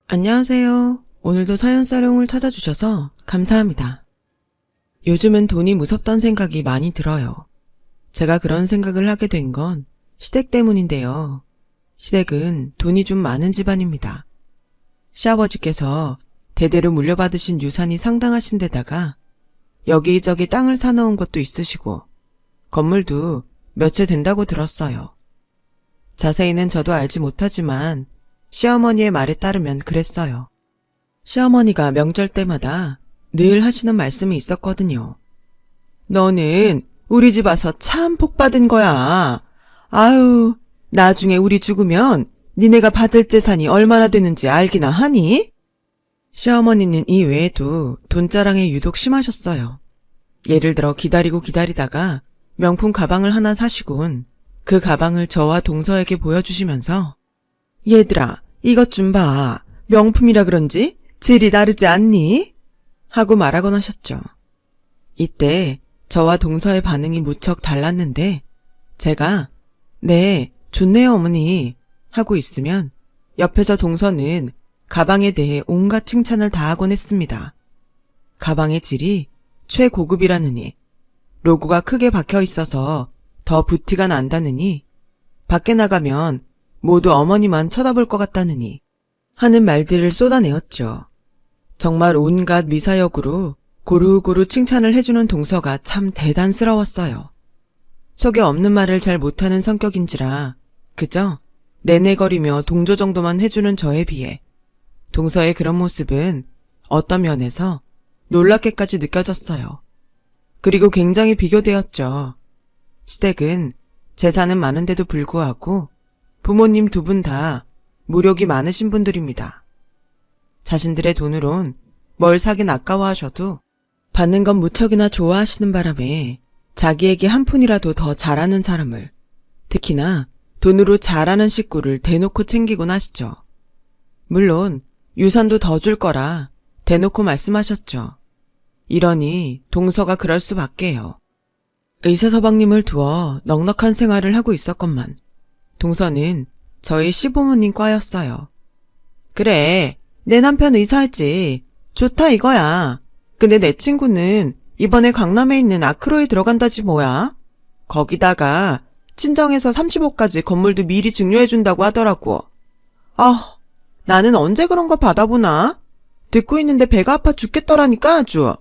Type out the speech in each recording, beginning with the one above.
안녕하세요. 오늘도 사연사롱을 찾아주셔서 감사합니다. 요즘은 돈이 무섭다는 생각이 많이 들어요. 제가 그런 생각을 하게 된 건 시댁 때문인데요. 시댁은 돈이 좀 많은 집안입니다. 시아버지께서 대대로 물려받으신 유산이 상당하신 데다가 여기저기 땅을 사놓은 것도 있으시고 건물도 몇 채 된다고 들었어요. 자세히는 저도 알지 못하지만 시어머니의 말에 따르면 그랬어요. 시어머니가 명절 때마다 늘 하시는 말씀이 있었거든요. 너는 우리 집 와서 참 복 받은 거야. 아유, 나중에 우리 죽으면 니네가 받을 재산이 얼마나 되는지 알기나 하니? 시어머니는 이 외에도 돈자랑에 유독 심하셨어요. 예를 들어 기다리다가 명품 가방을 하나 사시곤 그 가방을 저와 동서에게 보여주시면서 얘들아, 이것 좀 봐. 명품이라 그런지 질이 다르지 않니? 하고 말하곤 하셨죠. 이때 저와 동서의 반응이 무척 달랐는데 제가 네, 좋네요 어머니 하고 있으면 옆에서 동서는 가방에 대해 온갖 칭찬을 다 하곤 했습니다. 가방의 질이 최고급이라느니, 로고가 크게 박혀 있어서 더 부티가 난다느니, 밖에 나가면 모두 어머니만 쳐다볼 것 같다느니 하는 말들을 쏟아내었죠. 정말 온갖 미사역으로 고루고루 칭찬을 해주는 동서가 참 대단스러웠어요. 속에 없는 말을 잘 못하는 성격인지라 그저 내내거리며 동조 정도만 해주는 저에 비해 동서의 그런 모습은 어떤 면에서 놀랍게까지 느껴졌어요. 그리고 굉장히 비교되었죠. 시댁은 재산은 많은데도 불구하고 부모님 두 분 다 무력이 많으신 분들입니다. 자신들의 돈으론 뭘 사긴 아까워하셔도 받는 건 무척이나 좋아하시는 바람에 자기에게 한 푼이라도 더 잘하는 사람을, 특히나 돈으로 잘하는 식구를 대놓고 챙기곤 하시죠. 물론 유산도 더 줄 거라 대놓고 말씀하셨죠. 이러니 동서가 그럴 수밖에요. 의사서방님을 두어 넉넉한 생활을 하고 있었건만 동서는 저희 시부모님 과였어요. 그래, 내 남편 의사했지. 좋다 이거야. 근데 내 친구는 이번에 강남에 있는 아크로에 들어간다지 뭐야. 거기다가 친정에서 30호까지 건물도 미리 증여해준다고 하더라고. 아, 나는 언제 그런 거 받아보나? 듣고 있는데 배가 아파 죽겠더라니까 아주.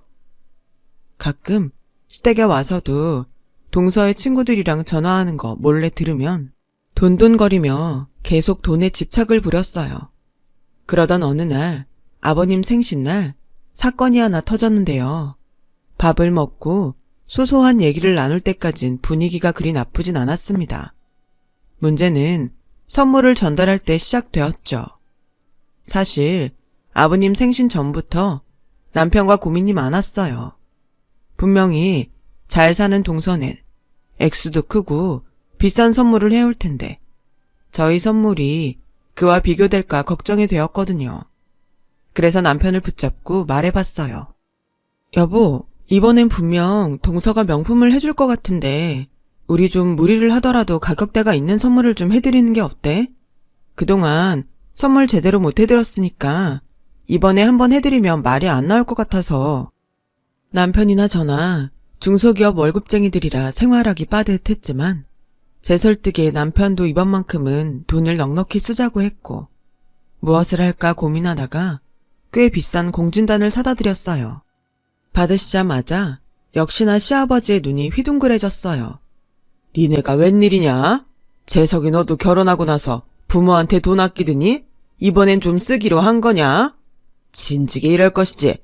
가끔 시댁에 와서도 동서의 친구들이랑 전화하는 거 몰래 들으면 돈돈거리며 계속 돈에 집착을 부렸어요. 그러던 어느 날 아버님 생신날 사건이 하나 터졌는데요. 밥을 먹고 소소한 얘기를 나눌 때까진 분위기가 그리 나쁘진 않았습니다. 문제는 선물을 전달할 때 시작되었죠. 사실 아버님 생신 전부터 남편과 고민이 많았어요. 분명히 잘 사는 동서는 액수도 크고 비싼 선물을 해올 텐데 저희 선물이 그와 비교될까 걱정이 되었거든요. 그래서 남편을 붙잡고 말해봤어요. 여보, 이번엔 분명 동서가 명품을 해줄 것 같은데 우리 좀 무리를 하더라도 가격대가 있는 선물을 좀 해드리는 게 어때? 그동안 선물 제대로 못 해드렸으니까 이번에 한번 해드리면 말이 안 나올 것 같아서. 남편이나 저나 중소기업 월급쟁이들이라 생활하기 빠듯했지만 제 설득에 남편도 이번만큼은 돈을 넉넉히 쓰자고 했고 무엇을 할까 고민하다가 꽤 비싼 공진단을 사다 드렸어요. 받으시자마자 역시나 시아버지의 눈이 휘둥그레졌어요. 니네가 웬일이냐? 재석이 너도 결혼하고 나서 부모한테 돈 아끼더니 이번엔 좀 쓰기로 한 거냐? 진지게 이럴 것이지.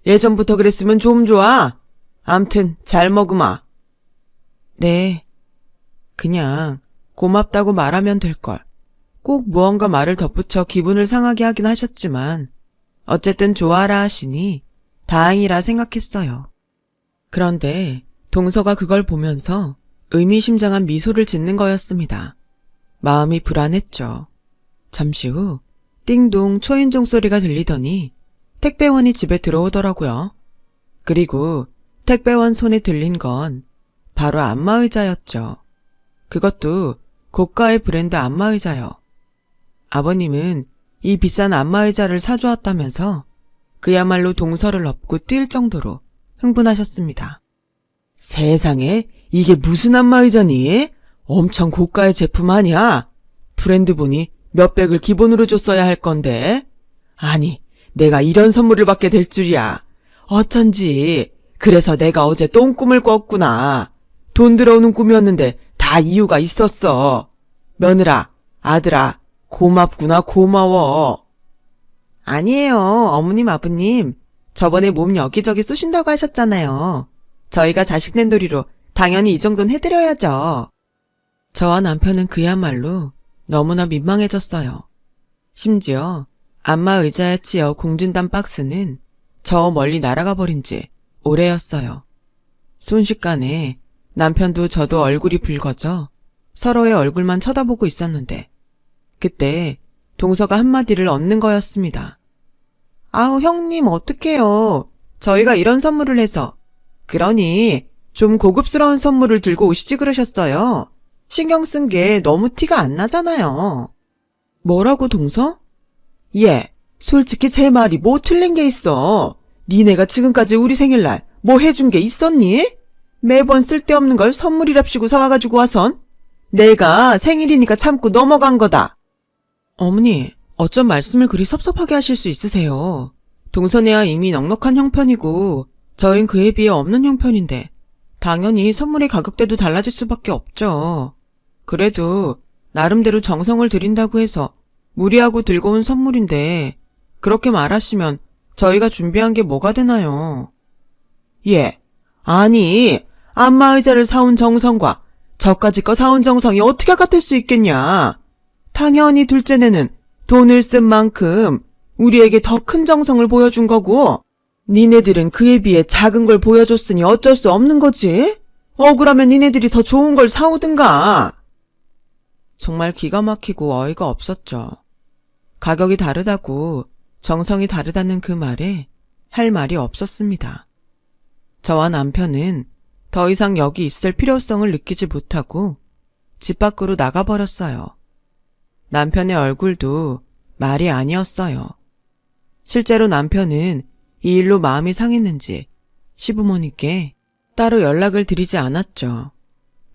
예전부터 그랬으면 좀 좋아. 암튼 잘 먹으마. 네. 그냥 고맙다고 말하면 될걸. 꼭 무언가 말을 덧붙여 기분을 상하게 하긴 하셨지만 어쨌든 좋아라 하시니 다행이라 생각했어요. 그런데 동서가 그걸 보면서 의미심장한 미소를 짓는 거였습니다. 마음이 불안했죠. 잠시 후 띵동 초인종 소리가 들리더니 택배원이 집에 들어오더라고요. 그리고 택배원 손에 들린 건 바로 안마의자였죠. 그것도 고가의 브랜드 안마의자요. 아버님은 이 비싼 안마의자를 사주었다면서 그야말로 동서를 업고 뛸 정도로 흥분하셨습니다. 세상에, 이게 무슨 안마의자니? 엄청 고가의 제품 아니야? 브랜드 보니 몇백을 기본으로 줬어야 할 건데. 아니, 내가 이런 선물을 받게 될 줄이야. 어쩐지. 그래서 내가 어제 똥꿈을 꿨구나. 돈 들어오는 꿈이었는데 다 이유가 있었어. 며느라, 아들아, 고맙구나, 고마워. 아니에요, 어머님, 아버님. 저번에 몸 여기저기 쑤신다고 하셨잖아요. 저희가 자식 낸돌이로 당연히 이 정도는 해드려야죠. 저와 남편은 그야말로 너무나 민망해졌어요. 심지어 안마 의자에 치여 공진단 박스는 저 멀리 날아가 버린 지 오래였어요. 순식간에 남편도 저도 얼굴이 붉어져 서로의 얼굴만 쳐다보고 있었는데 그때 동서가 한마디를 얻는 거였습니다. 아우, 형님 어떡해요. 저희가 이런 선물을 해서. 그러니 좀 고급스러운 선물을 들고 오시지 그러셨어요. 신경 쓴 게 너무 티가 안 나잖아요. 뭐라고, 동서? 예, 솔직히 제 말이 뭐 틀린 게 있어. 니네가 지금까지 우리 생일날 뭐 해준 게 있었니? 매번 쓸데없는 걸 선물이랍시고 사와가지고 와선 내가 생일이니까 참고 넘어간 거다. 어머니, 어쩜 말씀을 그리 섭섭하게 하실 수 있으세요. 동선이야 이미 넉넉한 형편이고 저흰 그에 비해 없는 형편인데 당연히 선물의 가격대도 달라질 수밖에 없죠. 그래도 나름대로 정성을 들인다고 해서 무리하고 들고 온 선물인데 그렇게 말하시면 저희가 준비한 게 뭐가 되나요? 예, 아니 안마의자를 사온 정성과 저까지 거 사온 정성이 어떻게 같을 수 있겠냐. 당연히 둘째네는 돈을 쓴 만큼 우리에게 더 큰 정성을 보여준 거고 니네들은 그에 비해 작은 걸 보여줬으니 어쩔 수 없는 거지. 억울하면 니네들이 더 좋은 걸 사오든가. 정말 기가 막히고 어이가 없었죠. 가격이 다르다고 정성이 다르다는 그 말에 할 말이 없었습니다. 저와 남편은 더 이상 여기 있을 필요성을 느끼지 못하고 집 밖으로 나가버렸어요. 남편의 얼굴도 말이 아니었어요. 실제로 남편은 이 일로 마음이 상했는지 시부모님께 따로 연락을 드리지 않았죠.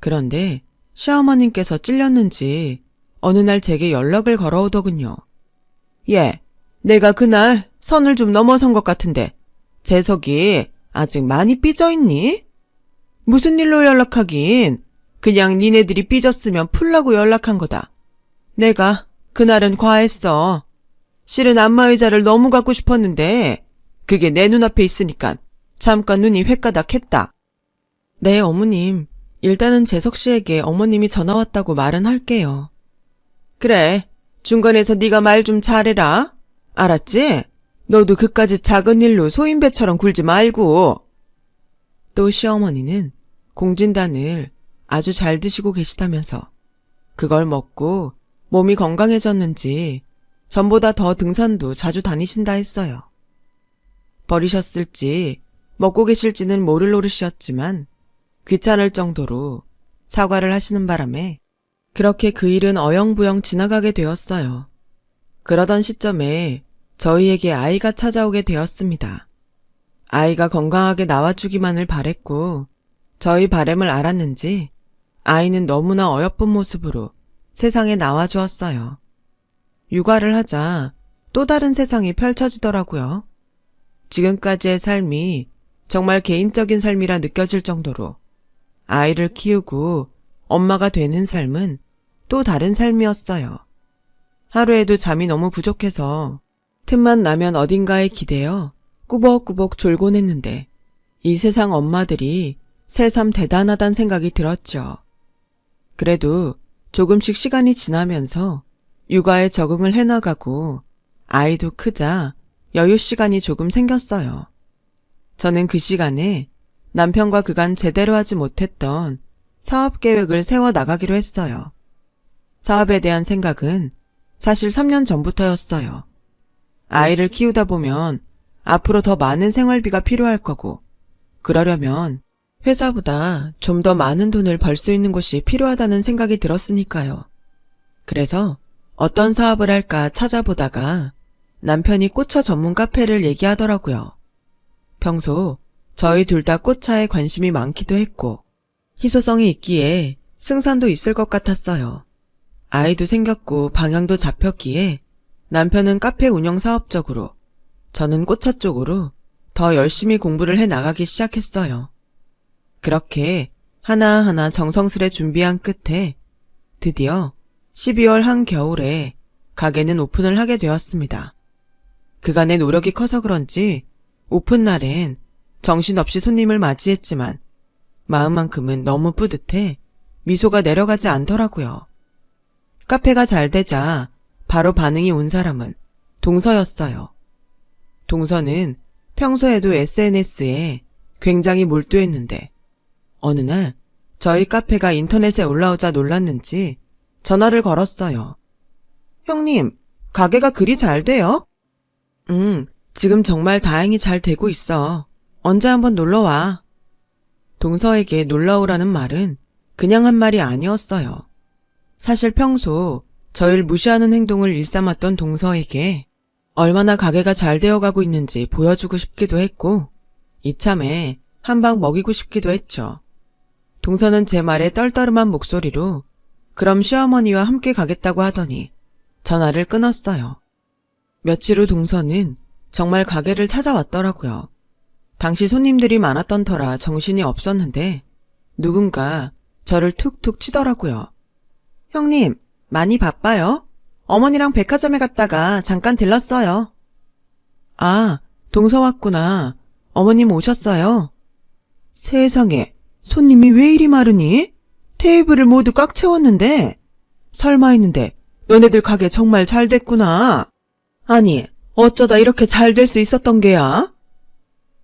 그런데 시어머님께서 찔렸는지 어느 날 제게 연락을 걸어오더군요. 예, 내가 그날 선을 좀 넘어선 것 같은데 재석이 아직 많이 삐져있니? 무슨 일로 연락하긴. 그냥 니네들이 삐졌으면 풀라고 연락한 거다. 내가 그날은 과했어. 실은 안마의자를 너무 갖고 싶었는데 그게 내 눈앞에 있으니까 잠깐 눈이 횟가닥했다. 네, 어머님. 일단은 재석 씨에게 어머님이 전화 왔다고 말은 할게요. 그래, 중간에서 네가 말 좀 잘해라. 알았지? 너도 그까짓 작은 일로 소인배처럼 굴지 말고. 또 시어머니는 공진단을 아주 잘 드시고 계시다면서 그걸 먹고 몸이 건강해졌는지 전보다 더 등산도 자주 다니신다 했어요. 버리셨을지 먹고 계실지는 모를 노릇이었지만 귀찮을 정도로 사과를 하시는 바람에 그렇게 그 일은 어영부영 지나가게 되었어요. 그러던 시점에 저희에게 아이가 찾아오게 되었습니다. 아이가 건강하게 나와주기만을 바랬고 저희 바람을 알았는지 아이는 너무나 어여쁜 모습으로 세상에 나와주었어요. 육아를 하자 또 다른 세상이 펼쳐지더라고요. 지금까지의 삶이 정말 개인적인 삶이라 느껴질 정도로 아이를 키우고 엄마가 되는 삶은 또 다른 삶이었어요. 하루에도 잠이 너무 부족해서 틈만 나면 어딘가에 기대어 꾸벅꾸벅 졸곤 했는데 이 세상 엄마들이 새삼 대단하단 생각이 들었죠. 그래도 조금씩 시간이 지나면서 육아에 적응을 해나가고 아이도 크자 여유 시간이 조금 생겼어요. 저는 그 시간에 남편과 그간 제대로 하지 못했던 사업 계획을 세워 나가기로 했어요. 사업에 대한 생각은 사실 3년 전부터였어요. 아이를 키우다 보면 앞으로 더 많은 생활비가 필요할 거고 그러려면 회사보다 좀 더 많은 돈을 벌 수 있는 곳이 필요하다는 생각이 들었으니까요. 그래서 어떤 사업을 할까 찾아보다가 남편이 꽃차 전문 카페를 얘기하더라고요. 평소 저희 둘 다 꽃차에 관심이 많기도 했고 희소성이 있기에 승산도 있을 것 같았어요. 아이도 생겼고 방향도 잡혔기에 남편은 카페 운영 사업 쪽으로, 저는 꽃차 쪽으로 더 열심히 공부를 해 나가기 시작했어요. 그렇게 하나하나 정성스레 준비한 끝에 드디어 12월 한겨울에 가게는 오픈을 하게 되었습니다. 그간의 노력이 커서 그런지 오픈 날엔 정신없이 손님을 맞이했지만 마음만큼은 너무 뿌듯해 미소가 내려가지 않더라고요. 카페가 잘 되자 바로 반응이 온 사람은 동서였어요. 동서는 평소에도 SNS에 굉장히 몰두했는데 어느 날 저희 카페가 인터넷에 올라오자 놀랐는지 전화를 걸었어요. 형님, 가게가 그리 잘 돼요? 지금 정말 다행히 잘 되고 있어. 언제 한번 놀러와. 동서에게 놀러오라는 말은 그냥 한 말이 아니었어요. 사실 평소 저를 무시하는 행동을 일삼았던 동서에게 얼마나 가게가 잘 되어가고 있는지 보여주고 싶기도 했고 이참에 한 방 먹이고 싶기도 했죠. 동서는 제 말에 떨떠름한 목소리로 그럼 시어머니와 함께 가겠다고 하더니 전화를 끊었어요. 며칠 후 동서는 정말 가게를 찾아왔더라고요. 당시 손님들이 많았던 터라 정신이 없었는데 누군가 저를 툭툭 치더라고요. 형님, 많이 바빠요? 어머니랑 백화점에 갔다가 잠깐 들렀어요. 아, 동서 왔구나. 어머님 오셨어요? 세상에, 손님이 왜 이리 많으니? 테이블을 모두 꽉 채웠는데? 설마 했는데 너네들 가게 정말 잘 됐구나. 아니, 어쩌다 이렇게 잘 될 수 있었던 게야?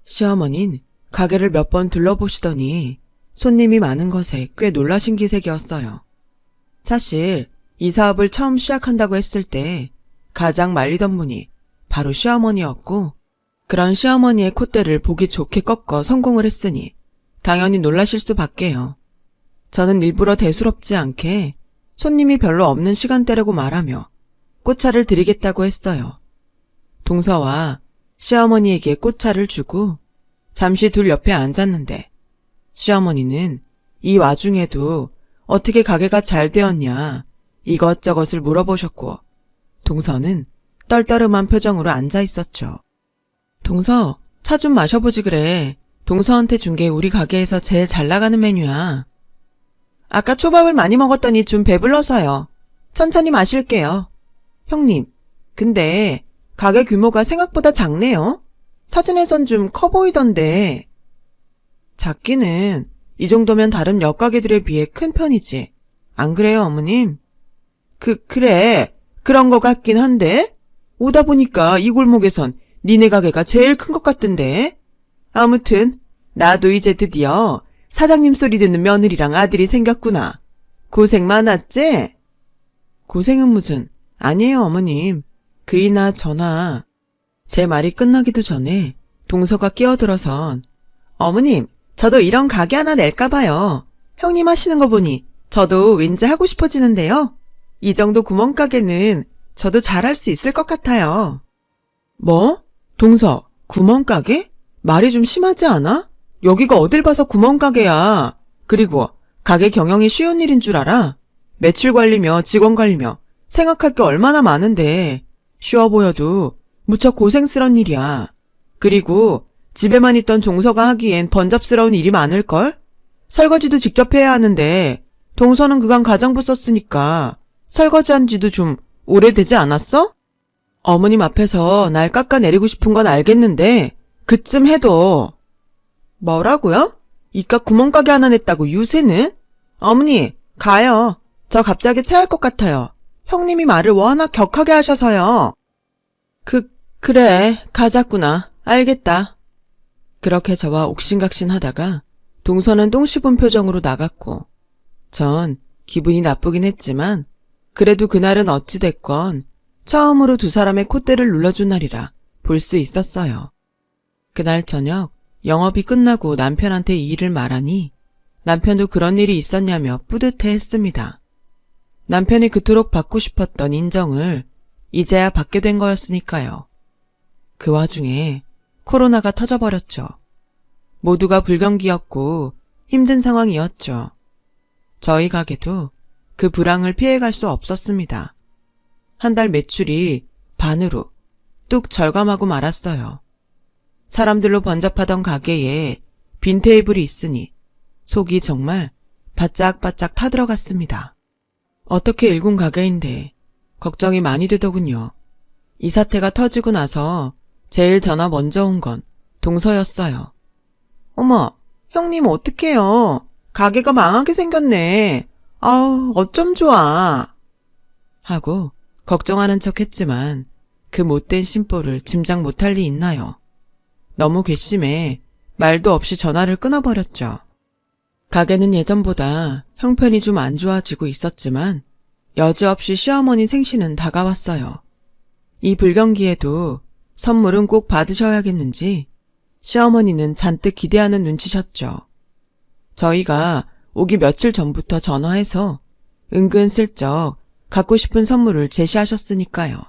시어머니는 가게를 몇 번 둘러보시더니 손님이 많은 것에 꽤 놀라신 기색이었어요. 사실 이 사업을 처음 시작한다고 했을 때 가장 말리던 분이 바로 시어머니였고 그런 시어머니의 콧대를 보기 좋게 꺾어 성공을 했으니 당연히 놀라실 수밖에요. 저는 일부러 대수롭지 않게 손님이 별로 없는 시간대라고 말하며 꽃차를 드리겠다고 했어요. 동서와 시어머니에게 꽃차를 주고 잠시 둘 옆에 앉았는데 시어머니는 이 와중에도 어떻게 가게가 잘 되었냐 이것저것을 물어보셨고 동서는 떨떠름한 표정으로 앉아 있었죠. 동서, 차 좀 마셔보지 그래. 동서한테 준 게 우리 가게에서 제일 잘 나가는 메뉴야. 아까 초밥을 많이 먹었더니 좀 배불러서요. 천천히 마실게요. 형님, 근데 가게 규모가 생각보다 작네요. 사진에선 좀 커 보이던데. 작기는 이 정도면 다른 옆가게들에 비해 큰 편이지. 안 그래요, 어머님? 그래. 그런 거 같긴 한데. 오다 보니까 이 골목에선 니네 가게가 제일 큰 것 같던데. 아무튼 나도 이제 드디어 사장님 소리 듣는 며느리랑 아들이 생겼구나. 고생 많았지? 고생은 무슨. 아니에요, 어머님. 그이나 저나. 제 말이 끝나기도 전에 동서가 끼어들어선 어머님, 저도 이런 가게 하나 낼까 봐요. 형님 하시는 거 보니 저도 왠지 하고 싶어지는데요. 이 정도 구멍가게는 저도 잘할 수 있을 것 같아요. 뭐? 동서, 구멍가게? 말이 좀 심하지 않아? 여기가 어딜 봐서 구멍가게야. 그리고 가게 경영이 쉬운 일인 줄 알아? 매출 관리며 직원 관리며 생각할 게 얼마나 많은데 쉬워 보여도 무척 고생스러운 일이야. 그리고 집에만 있던 동서가 하기엔 번잡스러운 일이 많을걸? 설거지도 직접 해야 하는데 동서는 그간 가정부 썼으니까 설거지한 지도 좀 오래되지 않았어? 어머님 앞에서 날 깎아내리고 싶은 건 알겠는데 그쯤 해도. 뭐라고요? 이깟 구멍가게 하나 냈다고 유세는? 어머니, 가요. 저 갑자기 체할 것 같아요. 형님이 말을 워낙 격하게 하셔서요. 그래, 가자꾸나. 알겠다. 그렇게 저와 옥신각신하다가 동서는 똥 씹은 표정으로 나갔고 전 기분이 나쁘긴 했지만 그래도 그날은 어찌됐건 처음으로 두 사람의 콧대를 눌러준 날이라 볼 수 있었어요. 그날 저녁 영업이 끝나고 남편한테 이 일을 말하니 남편도 그런 일이 있었냐며 뿌듯해했습니다. 남편이 그토록 받고 싶었던 인정을 이제야 받게 된 거였으니까요. 그 와중에 코로나가 터져버렸죠. 모두가 불경기였고 힘든 상황이었죠. 저희 가게도 그 불황을 피해갈 수 없었습니다. 한 달 매출이 반으로 뚝 절감하고 말았어요. 사람들로 번잡하던 가게에 빈 테이블이 있으니 속이 정말 바짝바짝 타들어갔습니다. 어떻게 일군 가게인데 걱정이 많이 되더군요. 이 사태가 터지고 나서 제일 전화 먼저 온 건 동서였어요. 어머, 형님 어떡해요. 가게가 망하게 생겼네. 아우, 어쩜 좋아. 하고 걱정하는 척 했지만 그 못된 심보를 짐작 못할 리 있나요. 너무 괘씸해 말도 없이 전화를 끊어버렸죠. 가게는 예전보다 형편이 좀 안 좋아지고 있었지만 여지없이 시어머니 생신은 다가왔어요. 이 불경기에도 선물은 꼭 받으셔야겠는지 시어머니는 잔뜩 기대하는 눈치셨죠. 저희가 오기 며칠 전부터 전화해서 은근슬쩍 갖고 싶은 선물을 제시하셨으니까요.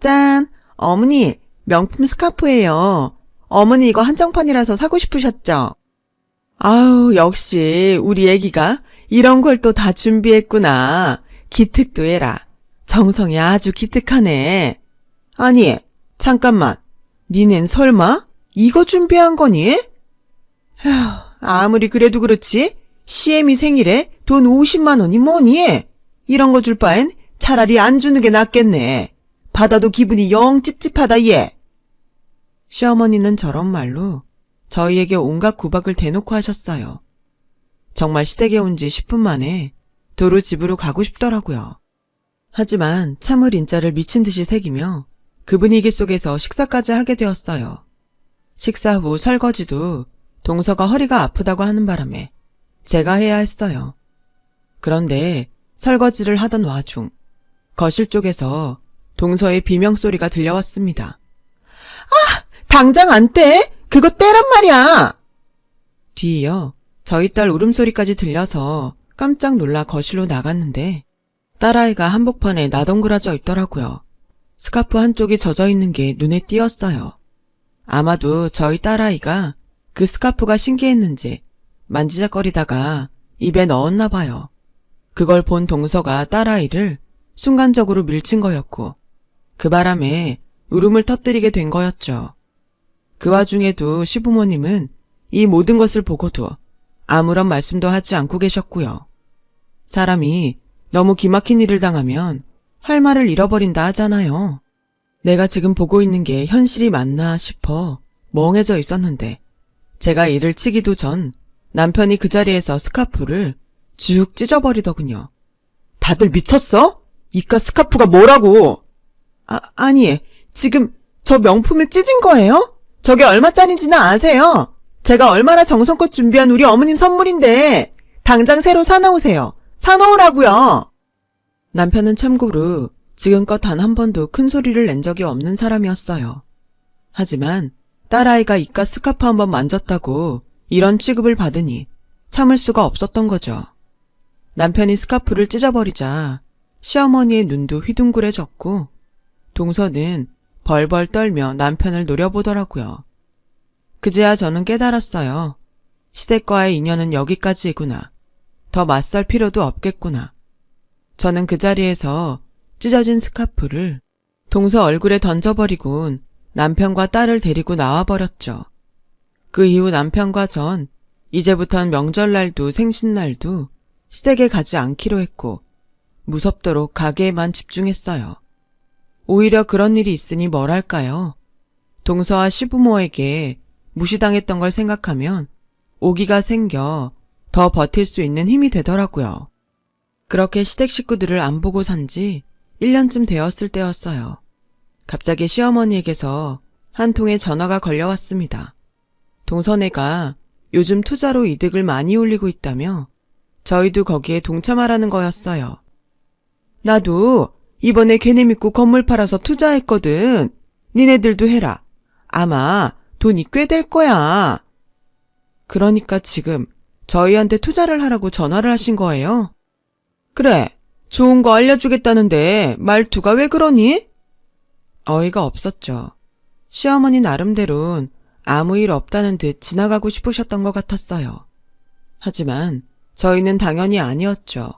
짠! 어머니, 명품 스카프예요. 어머니 이거 한정판이라서 사고 싶으셨죠? 아우, 역시 우리 애기가 이런 걸 또 다 준비했구나. 기특도 해라. 정성이 아주 기특하네. 아니, 잠깐만. 니넨 설마 이거 준비한 거니? 휴, 아무리 그래도 그렇지. 시애미 생일에 돈 50만 원이 뭐니? 이런 거 줄 바엔 차라리 안 주는 게 낫겠네. 받아도 기분이 영 찝찝하다 얘. 시어머니는 저런 말로 저희에게 온갖 구박을 대놓고 하셨어요. 정말 시댁에 온 지 10분 만에 도로 집으로 가고 싶더라고요. 하지만 참을 인자를 미친 듯이 새기며 그 분위기 속에서 식사까지 하게 되었어요. 식사 후 설거지도 동서가 허리가 아프다고 하는 바람에 제가 해야 했어요. 그런데 설거지를 하던 와중 거실 쪽에서 동서의 비명소리가 들려왔습니다. 아! 당장 안 떼! 그거 떼란 말이야! 뒤이어 저희 딸 울음소리까지 들려서 깜짝 놀라 거실로 나갔는데 딸아이가 한복판에 나덩그러져 있더라고요. 스카프 한쪽이 젖어 있는 게 눈에 띄었어요. 아마도 저희 딸아이가 그 스카프가 신기했는지 만지작거리다가 입에 넣었나 봐요. 그걸 본 동서가 딸아이를 순간적으로 밀친 거였고 그 바람에 울음을 터뜨리게 된 거였죠. 그 와중에도 시부모님은 이 모든 것을 보고도 아무런 말씀도 하지 않고 계셨고요. 사람이 너무 기막힌 일을 당하면 할 말을 잃어버린다 하잖아요. 내가 지금 보고 있는 게 현실이 맞나 싶어 멍해져 있었는데 제가 일을 치기도 전 남편이 그 자리에서 스카프를 쭉 찢어버리더군요. 다들 미쳤어? 이깟 스카프가 뭐라고? 아니, 지금 저 명품을 찢은 거예요? 저게 얼마짜린지는 아세요? 제가 얼마나 정성껏 준비한 우리 어머님 선물인데 당장 새로 사놓으세요. 사놓으라고요. 남편은 참고로 지금껏 단 한 번도 큰 소리를 낸 적이 없는 사람이었어요. 하지만 딸아이가 이깟 스카프 한번 만졌다고 이런 취급을 받으니 참을 수가 없었던 거죠. 남편이 스카프를 찢어버리자 시어머니의 눈도 휘둥그레졌고 동서는 벌벌 떨며 남편을 노려보더라고요. 그제야 저는 깨달았어요. 시댁과의 인연은 여기까지이구나. 더 맞설 필요도 없겠구나. 저는 그 자리에서 찢어진 스카프를 동서 얼굴에 던져버리곤 남편과 딸을 데리고 나와버렸죠. 그 이후 남편과 전 이제부턴 명절날도 생신날도 시댁에 가지 않기로 했고 무섭도록 가게에만 집중했어요. 오히려 그런 일이 있으니 뭘 할까요? 동서와 시부모에게 무시당했던 걸 생각하면 오기가 생겨 더 버틸 수 있는 힘이 되더라고요. 그렇게 시댁 식구들을 안 보고 산 지 1년쯤 되었을 때였어요. 갑자기 시어머니에게서 한 통의 전화가 걸려왔습니다. 동서네가 요즘 투자로 이득을 많이 올리고 있다며 저희도 거기에 동참하라는 거였어요. 나도 이번에 걔네 믿고 건물 팔아서 투자했거든. 니네들도 해라. 아마 돈이 꽤 될 거야. 그러니까 지금 저희한테 투자를 하라고 전화를 하신 거예요? 그래, 좋은 거 알려주겠다는데 말투가 왜 그러니? 어이가 없었죠. 시어머니 나름대론 아무 일 없다는 듯 지나가고 싶으셨던 것 같았어요. 하지만 저희는 당연히 아니었죠.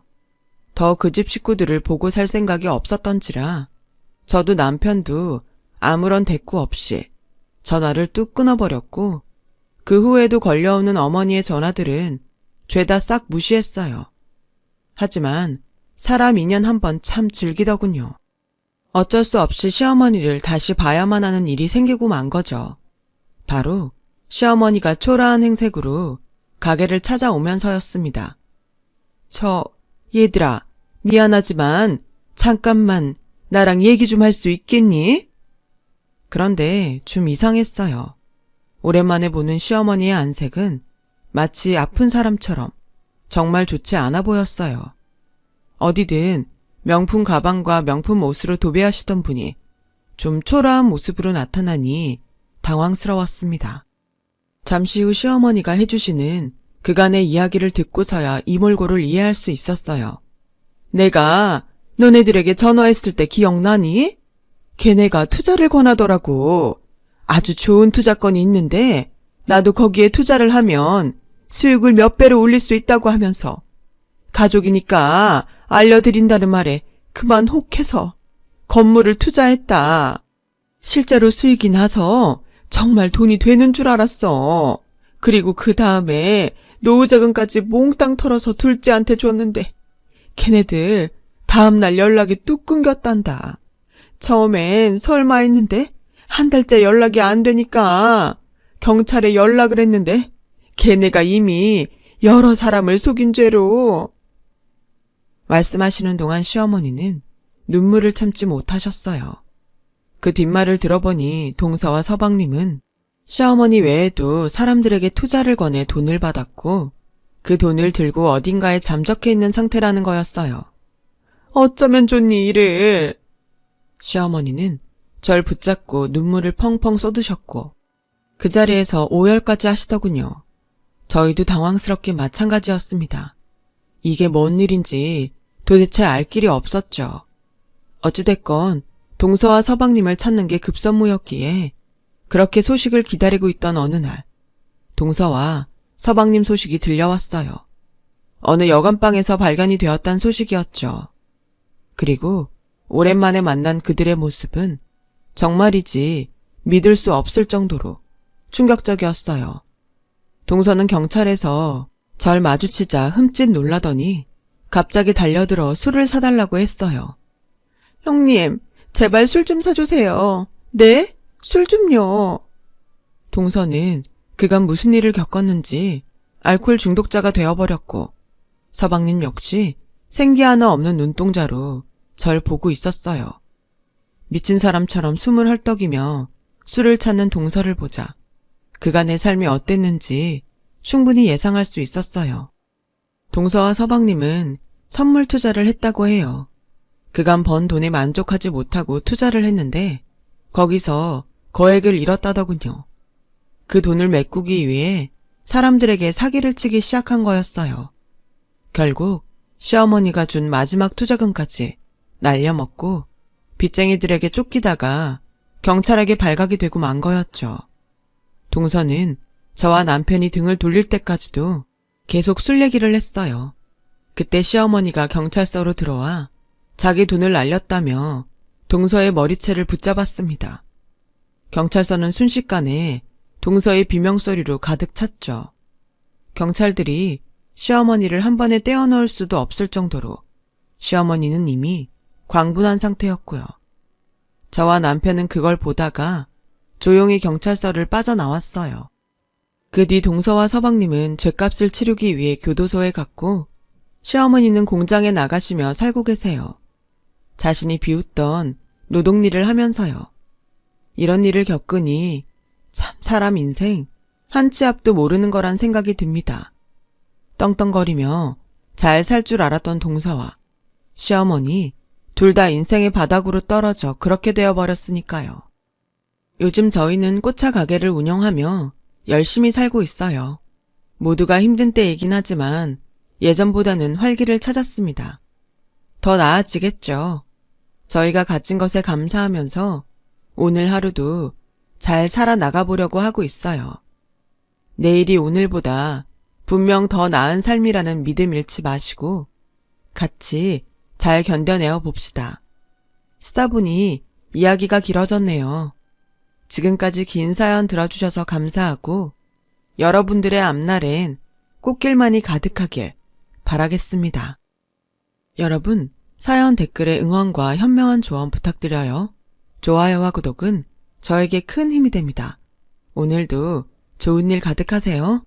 더 그 집 식구들을 보고 살 생각이 없었던지라 저도 남편도 아무런 대꾸 없이 전화를 뚝 끊어버렸고 그 후에도 걸려오는 어머니의 전화들은 죄다 싹 무시했어요. 하지만 사람 인연 한번 참 즐기더군요. 어쩔 수 없이 시어머니를 다시 봐야만 하는 일이 생기고 만 거죠. 바로 시어머니가 초라한 행색으로 가게를 찾아오면서였습니다. 얘들아, 미안하지만 잠깐만 나랑 얘기 좀 할 수 있겠니? 그런데 좀 이상했어요. 오랜만에 보는 시어머니의 안색은 마치 아픈 사람처럼 정말 좋지 않아 보였어요. 어디든 명품 가방과 명품 옷으로 도배하시던 분이 좀 초라한 모습으로 나타나니 당황스러웠습니다. 잠시 후 시어머니가 해주시는 그간의 이야기를 듣고서야 이몰고를 이해할 수 있었어요. 내가 너네들에게 전화했을 때 기억나니? 걔네가 투자를 권하더라고. 아주 좋은 투자건이 있는데 나도 거기에 투자를 하면 수익을 몇 배로 올릴 수 있다고 하면서 가족이니까 알려드린다는 말에 그만 혹해서 건물을 투자했다. 실제로 수익이 나서 정말 돈이 되는 줄 알았어. 그리고 그 다음에 노후자금까지 몽땅 털어서 둘째한테 줬는데 걔네들 다음날 연락이 뚝 끊겼단다. 처음엔 설마 했는데 한 달째 연락이 안 되니까 경찰에 연락을 했는데 걔네가 이미 여러 사람을 속인 죄로. 말씀하시는 동안 시어머니는 눈물을 참지 못하셨어요. 그 뒷말을 들어보니 동서와 서방님은 시어머니 외에도 사람들에게 투자를 권해 돈을 받았고 그 돈을 들고 어딘가에 잠적해 있는 상태라는 거였어요. 어쩌면 좋니 이를. 시어머니는 절 붙잡고 눈물을 펑펑 쏟으셨고 그 자리에서 오열까지 하시더군요. 저희도 당황스럽게 마찬가지였습니다. 이게 뭔 일인지 도대체 알 길이 없었죠. 어찌됐건 동서와 서방님을 찾는 게 급선무였기에 그렇게 소식을 기다리고 있던 어느 날 동서와 서방님 소식이 들려왔어요. 어느 여관방에서 발견이 되었단 소식이었죠. 그리고 오랜만에 만난 그들의 모습은 정말이지 믿을 수 없을 정도로 충격적이었어요. 동서는 경찰에서 절 마주치자 흠칫 놀라더니 갑자기 달려들어 술을 사달라고 했어요. 형님, 제발 술 좀 사주세요. 네? 술 좀요. 동서는 그간 무슨 일을 겪었는지 알코올 중독자가 되어버렸고 서방님 역시 생기 하나 없는 눈동자로 절 보고 있었어요. 미친 사람처럼 숨을 헐떡이며 술을 찾는 동서를 보자 그간의 삶이 어땠는지 충분히 예상할 수 있었어요. 동서와 서방님은 선물 투자를 했다고 해요. 그간 번 돈에 만족하지 못하고 투자를 했는데 거기서 거액을 잃었다더군요. 그 돈을 메꾸기 위해 사람들에게 사기를 치기 시작한 거였어요. 결국 시어머니가 준 마지막 투자금까지 날려먹고 빚쟁이들에게 쫓기다가 경찰에게 발각이 되고 만 거였죠. 동서는 저와 남편이 등을 돌릴 때까지도 계속 술 얘기를 했어요. 그때 시어머니가 경찰서로 들어와 자기 돈을 날렸다며 동서의 머리채를 붙잡았습니다. 경찰서는 순식간에 동서의 비명소리로 가득 찼죠. 경찰들이 시어머니를 한 번에 떼어놓을 수도 없을 정도로 시어머니는 이미 광분한 상태였고요. 저와 남편은 그걸 보다가 조용히 경찰서를 빠져나왔어요. 그 뒤 동서와 서방님은 죗값을 치르기 위해 교도소에 갔고 시어머니는 공장에 나가시며 살고 계세요. 자신이 비웃던 노동일을 하면서요. 이런 일을 겪으니 참 사람 인생 한 치 앞도 모르는 거란 생각이 듭니다. 떵떵거리며 잘 살 줄 알았던 동서와 시어머니 둘 다 인생의 바닥으로 떨어져 그렇게 되어버렸으니까요. 요즘 저희는 꽃차 가게를 운영하며 열심히 살고 있어요. 모두가 힘든 때이긴 하지만 예전보다는 활기를 찾았습니다. 더 나아지겠죠. 저희가 가진 것에 감사하면서 오늘 하루도 잘 살아나가 보려고 하고 있어요. 내일이 오늘보다 분명 더 나은 삶이라는 믿음 잃지 마시고 같이 잘 견뎌내어 봅시다. 쓰다 보니 이야기가 길어졌네요. 지금까지 긴 사연 들어주셔서 감사하고 여러분들의 앞날엔 꽃길만이 가득하길 바라겠습니다. 여러분, 사연 댓글에 응원과 현명한 조언 부탁드려요. 좋아요와 구독은 저에게 큰 힘이 됩니다. 오늘도 좋은 일 가득하세요.